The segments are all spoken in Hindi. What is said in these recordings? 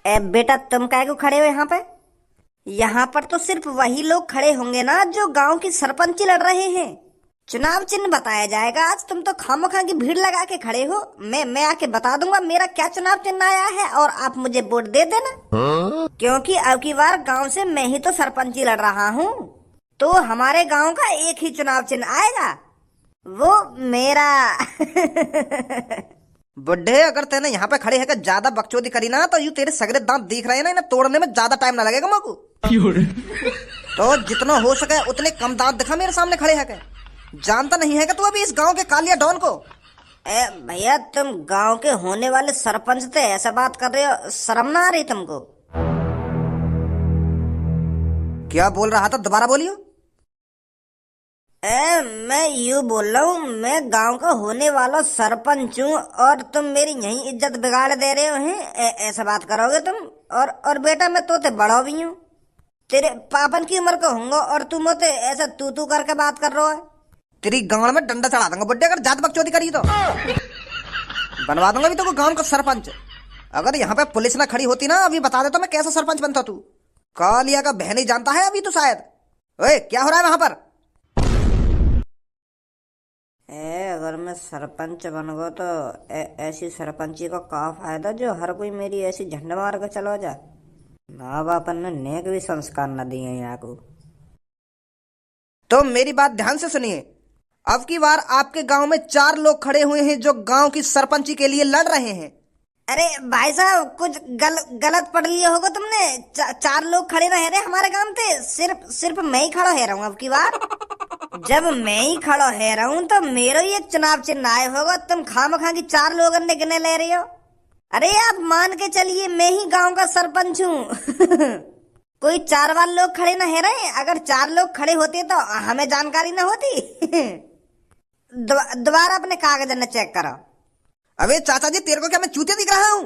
बेटा तुम काहे को खड़े हो यहाँ पे? यहाँ पर तो सिर्फ वही लोग खड़े होंगे ना जो गांव की सरपंची लड़ रहे हैं। चुनाव चिन्ह बताया जाएगा आज। तुम तो खामखा की भीड़ लगा के खड़े हो। मैं आके बता दूंगा मेरा क्या चुनाव चिन्ह आया है और आप मुझे वोट दे देना। क्योंकि अब की बार गांव से मैं ही तो सरपंची लड़ रहा हूँ, तो हमारे गांव का एक ही चुनाव चिन्ह आएगा, वो मेरा। बुड्ढे, अगर तेने यहाँ पे खड़े है ज्यादा बकचोदी करी ना तो यूं तेरे सगरे दांत दिख रहे हैं ना, इन्हें तोड़ने में ज्यादा टाइम ना लगेगा मको। तो जितना हो सके उतने कम दांत दिखा मेरे सामने खड़े है। जानता नहीं है कि तू अभी इस गांव के कालिया डॉन को? भैया तुम गांव के होने वाले सरपंच थे, ऐसा बात कर रहे हो? शर्म ना आ रही तुमको? क्या बोल रहा था, दोबारा बोलियो। मैं यूँ बोल रहा हूँ, मैं गांव का होने वाला सरपंच हूँ और तुम मेरी यही इज्जत बिगाड़ दे रहे हो हैं। ऐसा बात करोगे तुम? और बेटा मैं तो बड़ा भी हूँ, तेरे पापन की उम्र का होऊंगा और तुम मुझे ऐसा तू करके बात कर रहा है। तेरी गांव में डंडा चढ़ा दूंगा बुड्ढे, अगर ज्यादा बकचोदी करी तो बनवा दूंगा भी तो गांव का सरपंच। अगर यहाँ पे पुलिस ना खड़ी होती ना, अभी बता देता मैं कैसा सरपंच बनता। तू कालिया का बहन ही जानता है अभी तो शायद। ओए क्या हो रहा है वहां पर? अगर मैं सरपंच बन गो तो ऐसी सरपंची का क्या फायदा जो हर कोई मेरी ऐसी झंडा मार कर चलो जा। माँ बाप ने नेक भी संस्कार न दिए यहाँ को। तो मेरी बात ध्यान से सुनिए। अब की बार आपके गांव में 4 लोग खड़े हुए हैं जो गांव की सरपंची के लिए लड़ रहे हैं। अरे भाई साहब, कुछ गलत पढ़ लिया होगा तुमने। 4 लोग खड़े रह रहे हमारे गांव पे, सिर्फ मैं ही खड़ा है रहा हूँ अब की बार। जब मैं ही खड़ा है रहा हूँ तो मेरा ही एक चुनाव चिन्ह आया होगा। तुम खामखा की 4 लोग गिने ले रहे हो। अरे आप मान के चलिए मैं ही गांव का सरपंच हूँ। कोई 4 लोग खड़े ना है रहे। अगर 4 लोग खड़े होते तो हमें जानकारी ना होती। दोबारा अपने कागज न चेक करो। अबे चाचा जी, तेरे को क्या मैं चूतिया दिख रहा हूँ?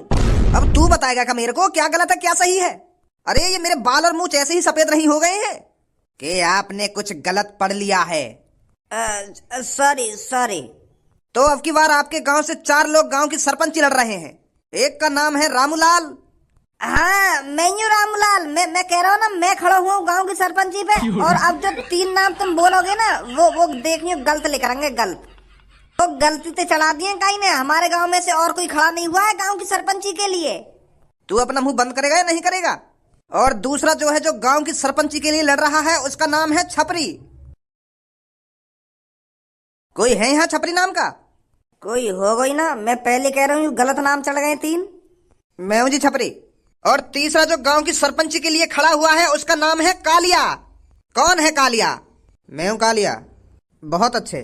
अब तू बताएगा कि मेरे को क्या गलत है क्या सही है? अरे ये मेरे बाल और मुंह ऐसे ही सफेद नहीं हो गए हैं कि आपने कुछ गलत पढ़ लिया है? सॉरी। तो अब की बार आपके गांव से 4 लोग गांव की सरपंची लड़ रहे हैं। एक का नाम है रामूलाल। हाँ मैं हूँ रामूलाल। मैं कह रहा हूँ ना, मैं खड़ा हुआ हूँ गांव की सरपंची पे। और अब जो 3 नाम तुम बोलोगे ना वो देखियो गलत लिखेंगे, गलत। तो गलती से चढ़ा दिए कहीं ने। हमारे गांव में से और कोई खड़ा नहीं हुआ है गांव की सरपंची के लिए। तू अपना मुंह बंद करेगा या नहीं करेगा? और दूसरा जो है जो गांव की सरपंची के लिए लड़ रहा है उसका नाम है छपरी। कोई है यहाँ छपरी नाम का? कोई हो गई ना, मैं पहले कह रहा हूँ गलत नाम चढ़ गए 3। मैं हूं जी छपरी। और तीसरा जो गांव की सरपंची के लिए खड़ा हुआ है उसका नाम है कालिया। कौन है कालिया? मैं हूं कालिया। बहुत अच्छे।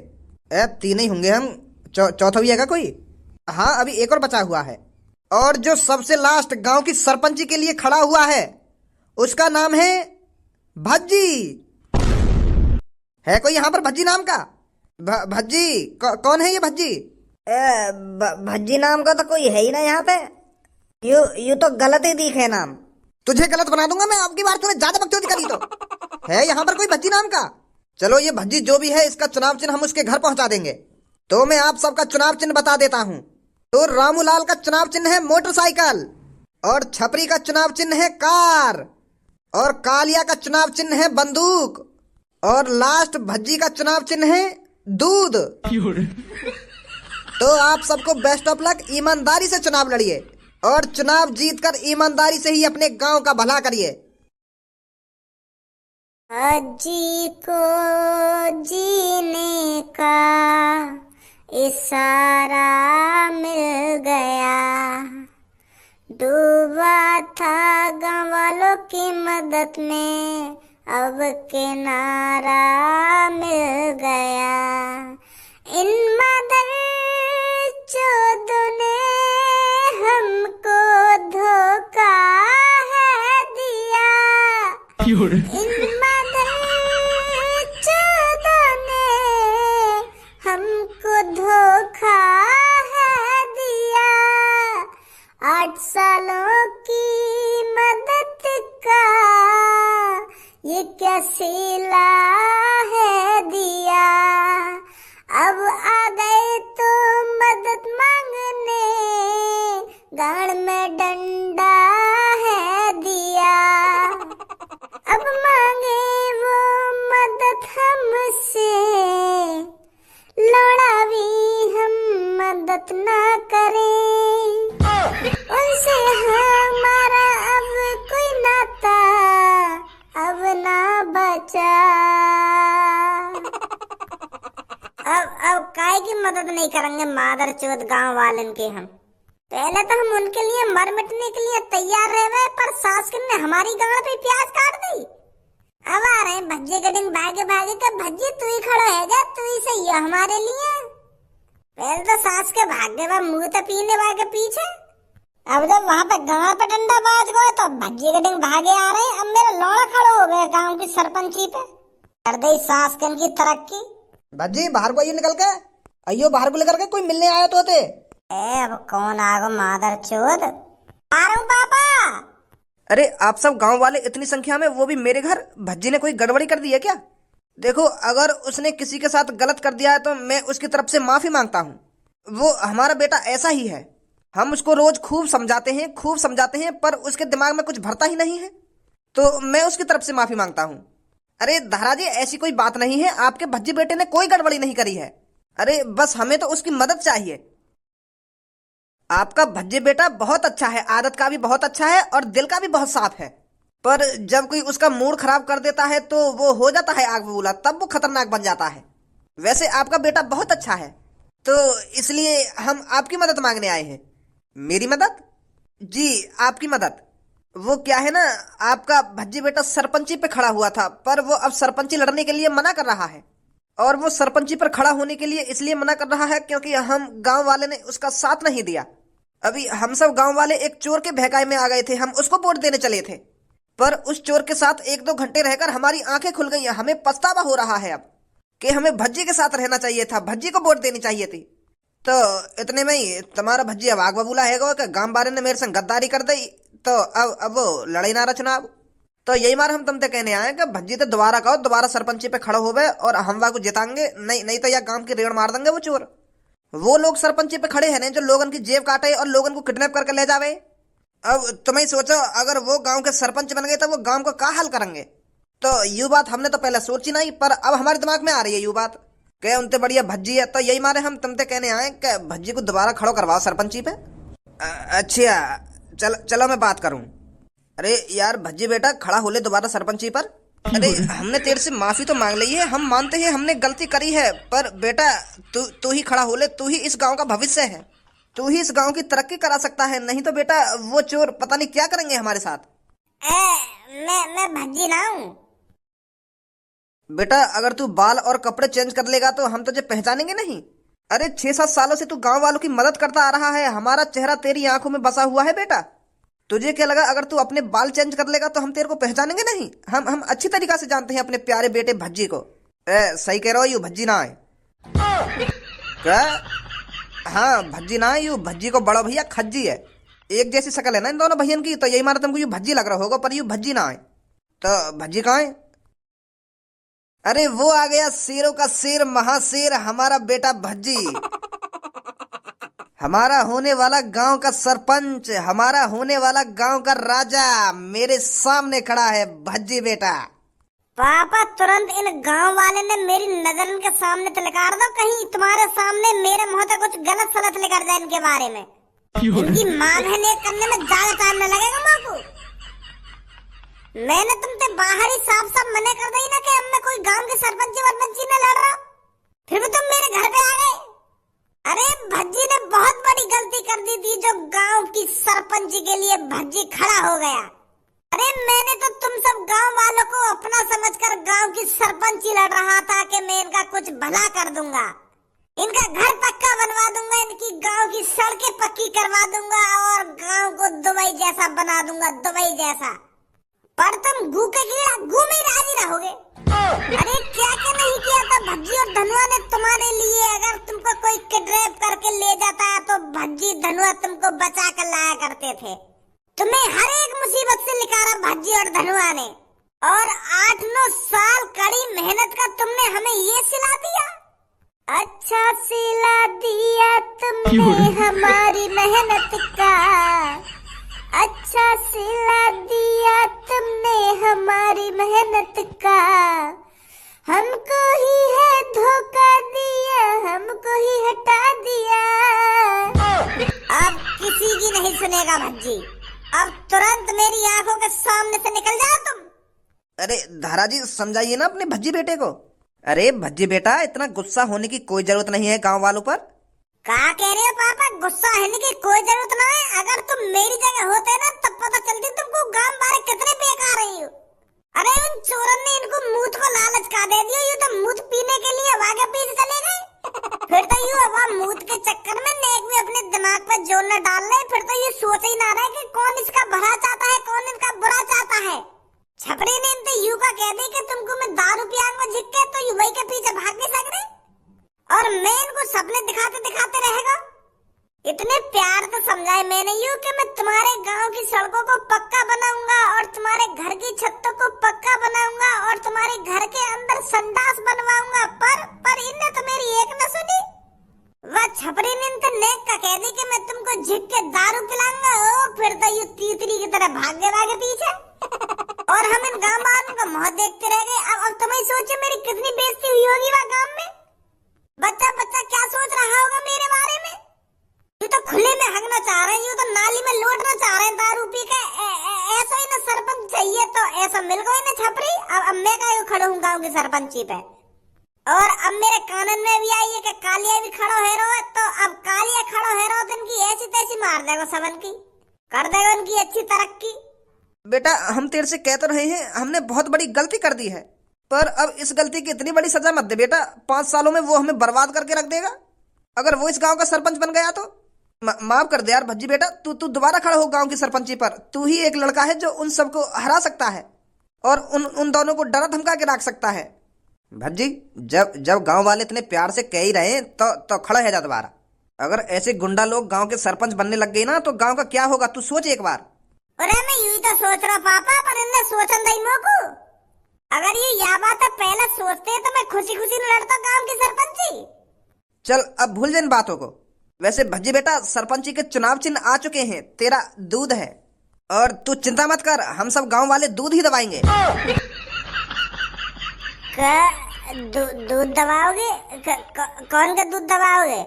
3 ही होंगे हम। चौथा भी है कोई? हाँ अभी एक और बचा हुआ है। और जो सबसे लास्ट गांव की सरपंची के लिए खड़ा हुआ है उसका नाम है भज्जी। है कोई यहाँ पर भज्जी नाम का? भज्जी कौन है ये भज्जी? भज्जी नाम का तो कोई है ही ना यहाँ पे। यू तो गलत ही दिखे नाम। तुझे गलत बना दूंगा मैं आपकी बार। तूने ज्यादा बकचोदी करी तो। है यहाँ पर कोई भज्जी नाम का? चलो ये भज्जी जो भी है इसका चुनाव चिन्ह हम उसके घर पहुंचा देंगे। तो मैं आप सबका चुनाव चिन्ह बता देता हूँ। तो रामूलाल का चुनाव चिन्ह है मोटरसाइकिल, और छपरी का चुनाव चिन्ह है कार, और कालिया का चुनाव चिन्ह है बंदूक, और लास्ट भज्जी का चुनाव चिन्ह है दूध। तो आप सबको बेस्ट ऑफ लक। ईमानदारी से चुनाव लड़िए और चुनाव जीतकर ईमानदारी से ही अपने गांव का भला करिए। अजी को जीने का इशारा मिल गया, डूबा था गाँव वालों की मदद में, अब किनारा मिल गया। इन मदर चोदों ने हमको धोखा है दिया। इन मदर चोदों ने हमको धोखा है दिया। 8 सालों की मदद का ये क्या सिला है दिया। अब आ गए तो मदद मांगने, गाड़ में डंडा है बात ना करें, उनसे हमारा अब कोई नाता अब ना बचा। अब काय की मदद नहीं करेंगे मादर चौथ गाँव वालन के हम। पहले तो हम उनके लिए मर मिटने के लिए तैयार रह गए, पर सासकिन ने हमारी गांड पे प्याज काट दी। अब आ रहे हैं भज्जे कटिंग भागे भागे का, भज्जे तू ही खड़ा है जा, तू ही सही है हमारे लिए। पहले तो सास के भागे बा मुंह तो पीने वाले के पीछे, अब जब वहाँ पे गांव पे डंडा बाज गए तो भज्जे कटिंग भागे आ रहे हैं। अब मेरा लौड़ा खड़ा हो गया गाँव की सरपंची पे, कर दी सासकिन की तरक्की। भज्जी बाहर को आइयो निकल के, आइयो बाहर को लेकर के, कोई मिलने आया तो थे। अब कौन आगो मादर चोद, आ रहा हूँ पापा। अरे आप सब गांव वाले इतनी संख्या में, वो भी मेरे घर। भज्जी ने कोई गड़बड़ी कर दी है क्या? देखो अगर उसने किसी के साथ गलत कर दिया है तो मैं उसकी तरफ से माफी मांगता हूँ। वो हमारा बेटा ऐसा ही है, हम उसको रोज खूब समझाते हैं पर उसके दिमाग में कुछ भरता ही नहीं है, तो मैं उसकी तरफ से माफी मांगता हूँ। अरे दादाजी ऐसी कोई बात नहीं है, आपके भज्जी बेटे ने कोई गड़बड़ी नहीं करी है। अरे बस हमें तो उसकी मदद चाहिए। आपका भज्जे बेटा बहुत अच्छा है, आदत का भी बहुत अच्छा है और दिल का भी बहुत साफ है, पर जब कोई उसका मूड खराब कर देता है तो वो हो जाता है आग बबूला, तब वो खतरनाक बन जाता है। वैसे आपका बेटा बहुत अच्छा है, तो इसलिए हम आपकी मदद मांगने आए हैं। मेरी मदद? जी आपकी मदद। वो क्या है ना, आपका भज्जी बेटा सरपंची पे खड़ा हुआ था, पर वो अब सरपंची लड़ने के लिए मना कर रहा है। और वो सरपंची पर खड़ा होने के लिए इसलिए मना कर रहा है क्योंकि हम गांव वाले ने उसका साथ नहीं दिया। अभी हम सब गांव वाले एक चोर के बहकावे में आ गए थे, हम उसको वोट देने चले थे, पर उस चोर के साथ 1-2 घंटे रहकर हमारी आंखें खुल गई। हमें पछतावा हो रहा है अब कि हमें भज्जी के साथ रहना चाहिए था, भज्जी को वोट देनी चाहिए थी। तो इतने में ही तुम्हारा भज्जी अब आग बबूला है कि गांव वाले ने मेरे संग गद्दारी कर दी, तो अब वो लड़ाई नारा चुनाव। तो यही मार हम तुमसे कहने आए कि भज्जी तो दोबारा कहो, दोबारा सरपंची पे खड़े हो गए और हम वाको जिताएंगे, नहीं तो यह गांव की रेड़ मार देंगे वो चोर। वो लोग सरपंची पे खड़े हैं जो लोगन की जेब काटे और लोगन को किडनैप करके ले जावे। अब तुम ही सोचो अगर वो गांव के सरपंच बन गए तो वो गांव को क्या हाल करेंगे। तो यू बात हमने तो पहले सोची नहीं, पर अब हमारे दिमाग में आ रही है यू बात कि उनसे बढ़िया भज्जी है। तो यही मारे हम तुमसे कहने आए कि भज्जी को दोबारा खड़ो करवाओ सरपंची पे। अच्छा चलो मैं बात करूं। अरे यार भज्जी बेटा खड़ा हो ले दोबारा सरपंची पर। अरे हमने तेरे से माफी तो मांग ली है, हम मानते हैं हमने गलती करी है, पर बेटा तू ही खड़ा हो ले, तू ही इस गांव का भविष्य है, तू ही इस गांव की तरक्की करा सकता है। नहीं तो बेटा वो चोर पता नहीं क्या करेंगे हमारे साथ। मैं भज्जी ना हूँ बेटा, अगर तू बाल और कपड़े चेंज कर लेगा तो हम तुझे पहचानेंगे नहीं। अरे 6-7 सालों से तू गांव वालों की मदद करता आ रहा है, हमारा चेहरा तेरी आंखों में बसा हुआ है बेटा। तुझे क्या लगा अगर तू अपने बाल चेंज कर लेगा तो हम तेरे को पहचानेंगे नहीं? हम अच्छी तरीका से जानते हैं अपने प्यारे बेटे भज्जी को। सही कह रहे हो, यू भज्जी ना है क्या? हाँ भज्जी ना है, यू भज्जी को बड़ा भैया खज्जी है। एक जैसी शक्ल है ना इन दोनों भैयन की, तो यही मारा तुमको यू भज्जी लग रहा होगा, पर यू भज्जी ना है। तो भज्जी कहाँ है? अरे वो आ गया शेरों का शेर, महाशेर, हमारा बेटा भज्जी, हमारा होने वाला गांव का सरपंच, हमारा होने वाला गांव का राजा मेरे सामने खड़ा है भज्जी बेटा। पापा तुरंत इन गांव वाले ने मेरी नजर इनके सामने तिलकार दो, कहीं तुम्हारे सामने मेरे मुंह से कुछ गलत सलत निकल जाए इनके बारे में। इनकी मां बहने करने में ज्यादा टाइम न लगेगा माँ को। मैंने तुमसे बाहर ही साफ साफ मना कर दी ना कि अब मैं कोई गांव के सरपंच वरपंची न लड़ रहा, फिर भी तुम मेरे घर पे आ गए। अरे भज्जी ने बहुत बड़ी गलती कर दी थी जो गांव की सरपंची के लिए भज्जी खड़ा हो गया। अरे मैंने तो तुम सब गांव वालों को अपना समझकर गांव की सरपंची लड़ रहा था कि मैं इनका कुछ भला कर दूंगा, इनका घर पक्का बनवा दूंगा, इनकी गांव की सड़कें पक्की करवा दूंगा और गांव को दुबई जैसा बना दूंगा, दुबई जैसा। पर तुम गू के कीड़ा गू में राजी रहोगे। अरे क्या क्या नहीं किया था भज्जी और धनुआ ने तुम्हारे लिए। अगर तुमको कोई किडनैप करके ले जाता है तो भज्जी धनुआ तुमको बचा कर लाया करते थे। तुम्हें हर एक मुसीबत से निकाला भज्जी और धनुआ ने, और 8-9 साल कड़ी मेहनत का तुमने हमें ये सिला दिया। अच्छा सिला दिया तुमने हमारी मेहनत का, अच्छा सिला दिया तुमने हमारी मेहनत का। हमको ही है धोखा दिया, हमको ही हटा दिया। भज्जी, अब तुरंत मेरी आंखों के सामने से निकल जाओ तुम। अरे धारा जी समझाइए ना अपने भज्जी बेटे को। अरे भज्जी बेटा, इतना गुस्सा होने की कोई जरूरत नहीं है गांव वालों पर। क्या कह रहे हो पापा? गुस्सा होने की कोई जरूरत ना है। अगर तुम मेरी जगह होते ना तब पता चलती तुमको गांव वाले कितने बेकार रही हो। अरे उन चोरन ने इनको मूत को लालच का दे दिया, ये तो मूत पीने के लिए आगे पीछे चले गए। फिर तो यूं वहाँ मूत के चक्कर में नेक भी अपने दिमाग पर जोर न डाल रहे। फिर तो ये सोच ही ना रहे कि कौन इसका भला चाहता है कौन इसका बुरा चाहता है। छपरी ने इनसे यूं का कह दी कि तुमको मैं दारू पियांगा झिक के, तो यू वही के पीछे भाग नहीं सक रहे और मैं इनको सपने दिखाते दिखाते रहेगा। इतने प्यार से समझाए मैंने यूं कि मैं तुम्हारे गांव की सड़कों को पक्का बनाऊंगा और तुम्हारे घर की छतों को पक्का बनाऊंगा और तुम्हारे घर के अंदर संडास बनवाऊंगा, पर इनने तो मेरी एक न सुनी। वह छपरी ने इनसे नेक का कह दी कि मैं तुमको झिक के दारू पिलाऊंगा। ओ फिर तो यू तीतरी की तरह भागे पीछे और हम इन गांव वालों का मुंह देखते रह गए। अब तुम ही सोचो मेरी कितनी बेइज्जती हुई होगी वहाँ गांव में। बच्चा क्या सोच रहा होगा मेरे बारे में। ये तो खुले में हगना चाह रहे हैं, ये तो नाली में लौटना चाह रहे हैं दारू पी के। ऐसा ही ना सरपंच चाहिए तो ऐसा मिल गई ना छपरी। अब मैं का खड़ा हूँ गाँव की सरपंची पे और अब मेरे कानन में भी आई है कि कालिया भी खड़ो है रहो। तो अब कालिया खड़ो है रहो तो इनकी ऐसी तैसी मार देगा सबन की, कर देगा उनकी अच्छी तरक्की। बेटा हम तेरे से कह तो रहे हैं, हमने बहुत बड़ी गलती कर दी है, पर अब इस गलती की इतनी बड़ी सजा मत दे बेटा। 5 सालों में वो हमें बर्बाद करके रख देगा। अगर वो इस गांव का सरपंच बन गया तो माफ कर दे यार भज्जी बेटा। तू दोबारा खड़ा हो गांव की सरपंची पर। तू ही एक लड़का है जो उन सबको हरा सकता है और उन दोनों को डरा धमका के रख सकता है। भज्जी जब गांव वाले इतने प्यार से कह ही रहे हैं तो खड़ा है जा दोबारा। अगर ऐसे गुंडा लोग गांव के सरपंच बनने लग गए ना तो गांव का क्या होगा तू सोच एक बार। अरे मैं यूं तो सोच रहा पापा, पर इनने सोचा नहीं मोको। अगर ये या बात पहले सोचते तो मैं खुशी खुशी लड़ता गांव की सरपंची। चल अब भूल जा इन बातों को। वैसे भज्जी बेटा दूध के चुनाव चिन्ह आ चुके हैं, तेरा दूध है और तू चिंता मत कर, हम सब गांव वाले दूध ही दबाएंगे। दूध दबाओगे? कौन का दूध दबाओगे?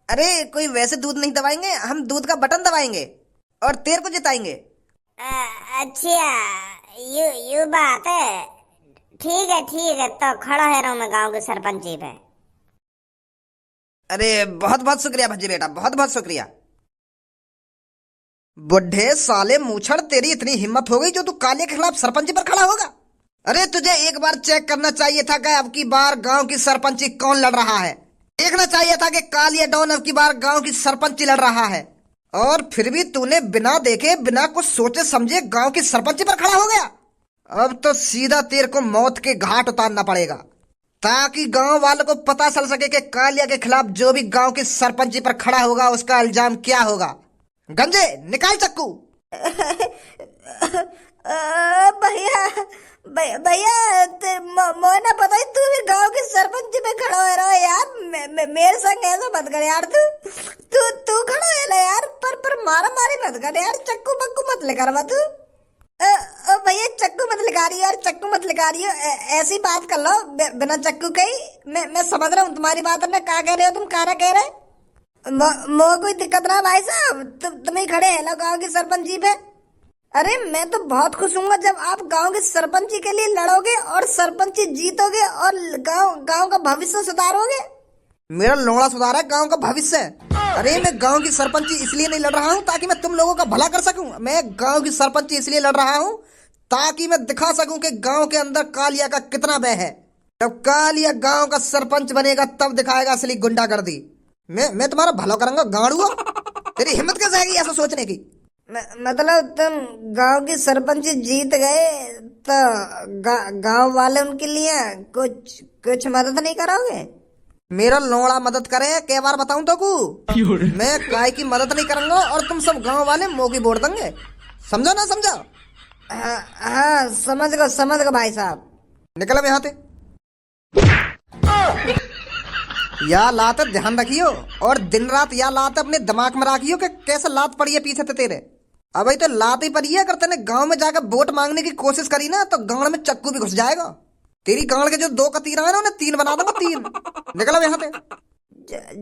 अरे कोई वैसे दूध नहीं दबाएंगे, हम दूध का बटन दबाएंगे और तेरे को जिताएंगे। अच्छा यू बात है। ठीक है तो खड़ा है रहा मैं गांव के सरपंची पे। अरे बहुत बहुत शुक्रिया भज्जी बेटा, बहुत बहुत शुक्रिया। बुढ़े साले मूछड़, तेरी इतनी हिम्मत हो गई जो तू काले के खिलाफ सरपंची पर खड़ा होगा। अरे तुझे एक बार चेक करना चाहिए था कि अब की बार गांव की सरपंची कौन लड़ रहा है। देखना चाहिए था कि कालिया डॉन अब की बार गांव की सरपंची लड़ रहा है और फिर भी तूने बिना देखे बिना कुछ सोचे समझे गांव की सरपंची पर खड़ा हो गया। अब तो सीधा तेरे को मौत के घाट उतारना पड़ेगा ताकि गांव वालों को पता चल सके कि कालिया के खिलाफ जो भी गांव की सरपंची पर खड़ा होगा उसका इल्जाम क्या होगा। गंजे निकाल चक्कू। भैया मोना पता है तू भी गांव की सरपंच पे खड़ा हो रहा है यार। मेरे संग ऐसा मत कर यार। तू खड़ा है ना यार, पर मारा मारी मत कर यार। चक्कू बक्कू मत लेकर तू। भैया चक्कू मत लगा रही हो यार, चक्कू मत लगा रही हो। ऐसी बात कर लो बिना चक्कू कही। मैं समझ रहा हूँ तुम्हारी बात है। क्या कह रहे हो तुम, कारा कह रहे मो कोई दिक्कत ना भाई साहब। तुम ही खड़े हैं ना गांव की सरपंची पे। अरे मैं तो बहुत खुश हूँ जब आप गांव की सरपंची के लिए लड़ोगे और सरपंची जीतोगे और गांव का भविष्य सुधारोगे। मेरा लोड़ा सुधार है गांव का भविष्य। अरे मैं गांव की सरपंची इसलिए नहीं लड़ रहा हूँ ताकि मैं तुम लोगों का भला कर सकूं। मैं गांव की सरपंची इसलिए लड़ रहा हूँ ताकि मैं दिखा सकूं कि गांव के अंदर कालिया का कितना भय है। जब कालिया गांव का सरपंच बनेगा तब दिखाएगा असली गुंडागर्दी। मैं तुम्हारा भला करूंगा गाड़ुआ। तेरी हिम्मत कैसे आएगी ऐसा सोचने की? मतलब तुम गांव की सरपंची जीत गए तो गांव वाले उनके लिए कुछ मदद नहीं करोगे? मेरा लोड़ा मदद करे कई बार बताऊं तो को मैं काय की मदद नहीं करूंगा और तुम सब गांव वाले मोगी बोल देंगे। समझो ना समझो? हाँ समझ गो भाई साहब। निकलो यहाँ से। या लात ध्यान रखियो और दिन रात या लात अपने दिमाग में रखियो कि कैसे लात पड़ी है पीछे से तेरे। अब तो लात ही पड़ी है। अगर तेने गांव में जाकर वोट मांगने की कोशिश करी ना तो गांव में चक्कू भी घुस जाएगा। तेरी गांड के जो 2 कतीरा है ना उन्हें 3 बना दूंगा 3। निकलो यहाँ से।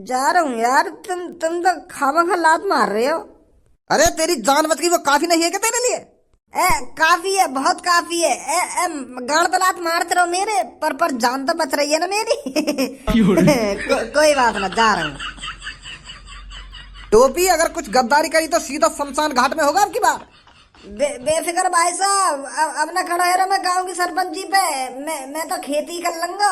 जा रहा हूँ यार। तुम तो खामखा लात मार रहे हो। अरे तेरी जान बच गई, वो काफी नहीं है क्या तेरे लिए? काफी है, बहुत काफी है। गाड़ तलात मारते रहो मेरे पर जान तो बच रही है ना मेरी। कोई बात ना, जा रहा हूँ। टोपी, अगर कुछ गद्दारी करी तो सीधा शमशान घाट में होगा अब की बार। बेफिक्र भाई साहब, अब ना खड़ा है रहा मैं गांव की सरपंची पे। मैं तो खेती कर लूंगा।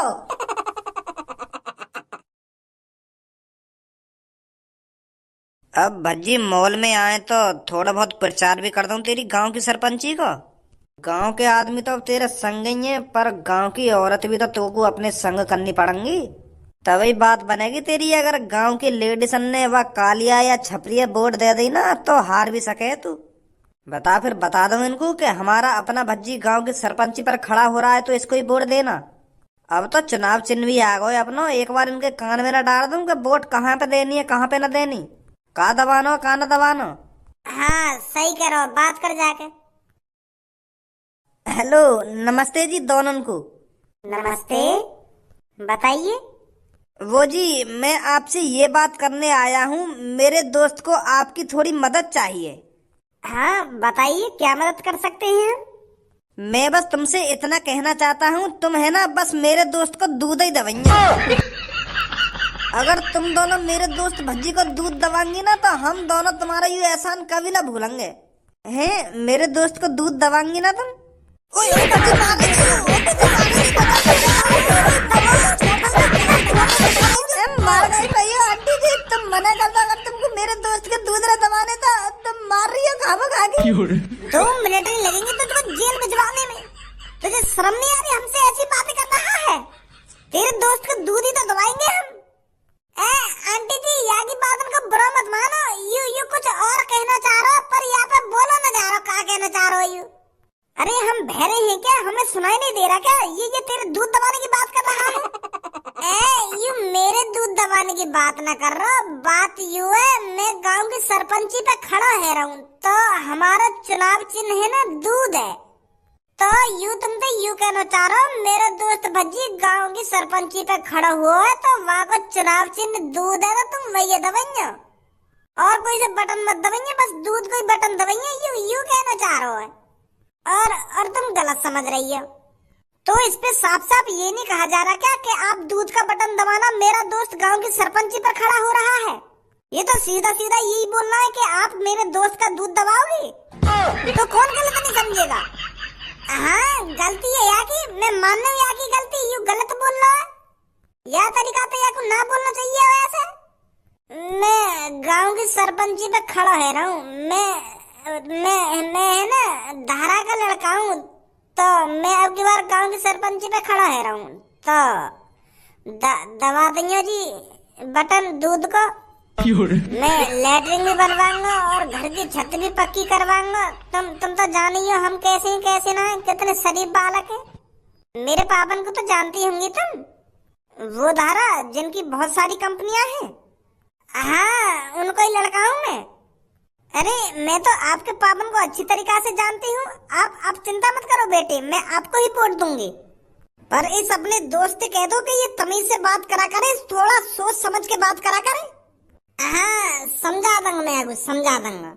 अब भज्जी मॉल में आए तो थोड़ा बहुत प्रचार भी कर दूं तेरी गांव की सरपंची का। गांव के आदमी तो अब तेरे संग ही हैं, पर गांव की औरत भी तो तुमको अपने संग करनी पड़ेंगी, तभी बात बनेगी तेरी। अगर गांव की लेडीसन ने वह कालिया या छपरिया वोट दे दी ना तो हार भी सके तू। बता, फिर बता दो इनको कि हमारा अपना भज्जी गांव की सरपंची पर खड़ा हो रहा है तो इसको ही वोट देना। अब तो चुनाव चिन्ह भी आ गए अपनो, एक बार इनके कान में ना डाल दूं कि वोट कहाँ पे देनी है कहाँ पे न देनी, का दबानो का न दबानो। हाँ सही कह रहे हो, बात कर जाके। हेलो, नमस्ते जी दोनों को। नमस्ते, बताइए। वो जी, मैं आपसे ये बात करने आया हूँ, मेरे दोस्त को आपकी थोड़ी मदद चाहिए। हाँ बताइए, क्या मदद कर सकते हैं हम? मैं बस तुमसे इतना कहना चाहता हूँ, तुम है ना बस मेरे दोस्त को दूध ही दवाइए। अगर तुम दोनों मेरे दोस्त भज्जी को दूध दवाएंगी ना तो हम दोनों तुम्हारा ये एहसान कभी ना भूलेंगे। हैं, मेरे दोस्त को दूध दवाएंगी ना तुम? मार गई भैया आंटी जी, तुम मना करता, अगर तुमको मेरे दोस्त के दूध ना दवाने था तुम मार रही हो खामो खागी। 2 मिनट ही लगेंगे तुझको जेल भिजवाने में। तुझे शर्म नहीं आ रही हमसे ऐसी बातें कर रहा है? तेरे दोस्त को दूध ही तो दवाएंगे हम। आंटी जी, यहाँ की बात उनको बुरा मत मानो। यू कुछ और कहना चाह रहे हो, पर यहाँ पे बोलो ना जा रहे हो, क्या कहना चाह रहे हो यू? अरे हम बहरे हैं क्या, हमें सुनाई नहीं दे रहा क्या? ये तेरे दूध दबाने की बात कर रहा है। यू मेरे दूध दबाने की बात ना कर रहा, बात यू है, मैं गांव की सरपंची पे खड़ा है रहा हूँ, तो हमारा चुनाव चिन्ह है ना दूध है। तो तुम तो यू कहना चाह रहे हो मेरा दोस्त भज्जी गांव की सरपंची पे खड़ा हुआ है तो वहाँ को चुनाव चिन्ह दूध है, तो तुम वही दबाइए और कोई से बटन मत दबाइए, बस दूध को ही बटन दबाइए। यू कहना चाह रहे हो और तुम गलत समझ रही हो। तो इस पे साफ साफ ये नहीं कहा जा रहा क्या कि आप दूध का बटन दबाना मेरा दोस्त गांव की सरपंची पर खड़ा हो रहा है? ये तो सीधा सीधा यही बोलना है कि आप मेरे दोस्त का दूध दबाओगी, तो कौन गलत नहीं समझेगा? हाँ गलती है यहाँ की, मैं मानने हूँ यहाँ की गलती, यू गलत बोल रहा है। यह तरीका तो यहाँ को ना बोलना चाहिए वैसे। मैं गांव की सरपंची पे खड़ा है रहा हूँ, मैं है ना धारा का लड़का हूँ, तो मैं अब की बार गांव की सरपंची पे खड़ा है रहा हूँ, तो दबा देंगे जी बटन दूध को। मैं लैट्रिन भी बनवाऊंगा और घर की छत भी पक्की करवाऊंगा। तुम तो जानी हो हम कैसे हैं कैसे ना हैं, कितने शरीफ बालक हैं। मेरे पापन को तो जानती होंगी तुम, वो धारा जिनकी बहुत सारी कंपनियां हैं। हाँ उनको ही लड़का हूँ मैं। अरे मैं तो आपके पापन को अच्छी तरीका से जानती हूँ, आप चिंता मत करो बेटे, मैं आपको ही वोट दूंगी। पर इस अपने दोस्त से कह दो कि ये तमीज से बात करा करे, थोड़ा सोच समझ के बात करा करे। हाँ समझा दूंगा, मैं कुछ समझा दूंगा।